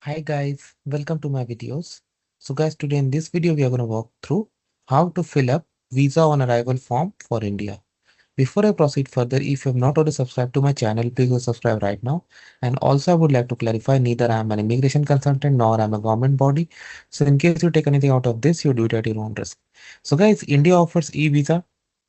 Hi guys, welcome to my videos. So guys, today in this video we are going to walk through how to fill up visa on arrival form for India. Before I proceed further, if you have not already subscribed to my channel, please go subscribe right now. And also I would like to clarify, neither I am an immigration consultant nor I am a government body. So in case you take anything out of this, you do it at your own risk. So guys, India offers e-visa.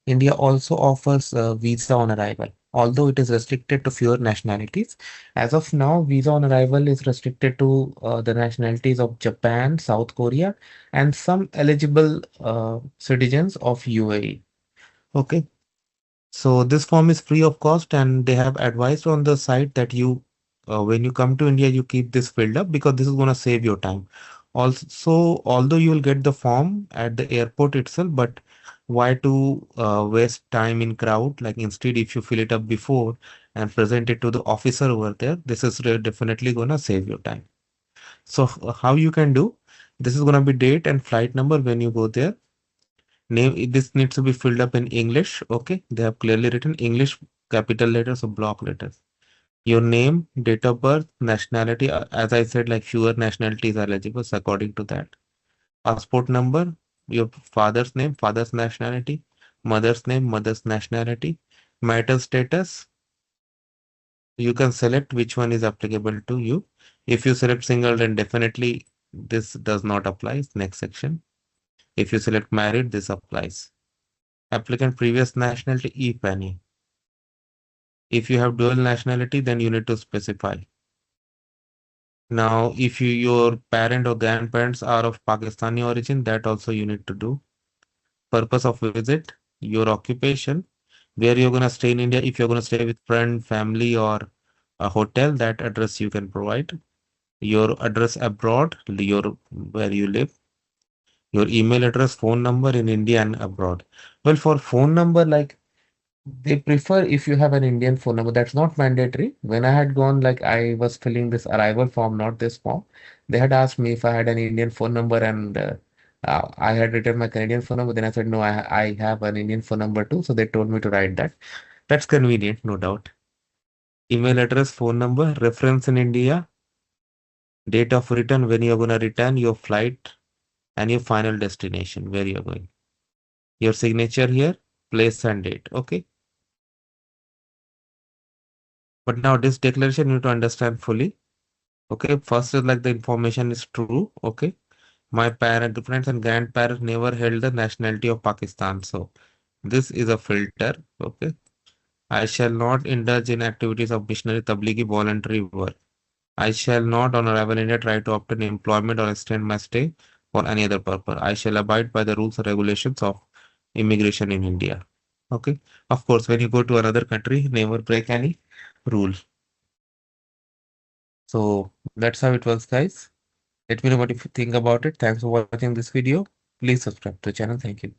India also offers visa on arrival, although it is restricted to fewer nationalities. As of now, visa on arrival is restricted to the nationalities of Japan, South Korea, and some eligible citizens of UAE. Okay, so this form is free of cost, and they have advised on the site that when you come to India, you keep this filled up because this is going to save your time. Also, although you will get the form at the airport itself, but why to waste time in crowd? Like instead, if you fill it up before and present it to the officer over there, this is definitely going to save your time. So how you can do? This is going to be date and flight number when you go there. Name, this needs to be filled up in English. Okay, they have clearly written English capital letters or block letters. Your name, date of birth, nationality. As I said, like fewer nationalities are eligible so according to that. Passport number, your father's name, father's nationality, mother's name, mother's nationality, marital status. You can select which one is applicable to you. If you select single, then definitely this does not apply. Next section. If you select married, this applies. Applicant previous nationality, if any. If you have dual nationality, then you need to specify. Now, if your parent or grandparents are of Pakistani origin, that also you need to do. Purpose of visit, your occupation, where you're going to stay in India. If you're going to stay with friend, family, or a hotel, that address you can provide. Your address abroad, your where you live. Your email address, phone number in India and abroad. Well, for phone number, like they prefer if you have an Indian phone number. That's not mandatory. When I had gone, like I was filling this arrival form, not this form. They had asked me if I had an Indian phone number, and I had written my Canadian phone number. Then I said, no, I have an Indian phone number too. So they told me to write that. That's convenient, no doubt. Email address, phone number, reference in India, date of return, when you're going to return, your flight, and your final destination, where you're going. Your signature here, place and date. Okay. But now this declaration you need to understand fully. Okay, first is like the information is true. Okay, my parents and grandparents never held the nationality of Pakistan. So this is a filter. Okay, I shall not indulge in activities of missionary, tablighi, voluntary work. I shall not, on arrival in India, try to obtain employment or extend my stay for any other purpose. I shall abide by the rules and regulations of immigration in India. Okay, of course, when you go to another country, never break any rule. So that's how it works, guys. Let me know what if you think about it. Thanks for watching this video. Please subscribe to the channel. Thank you.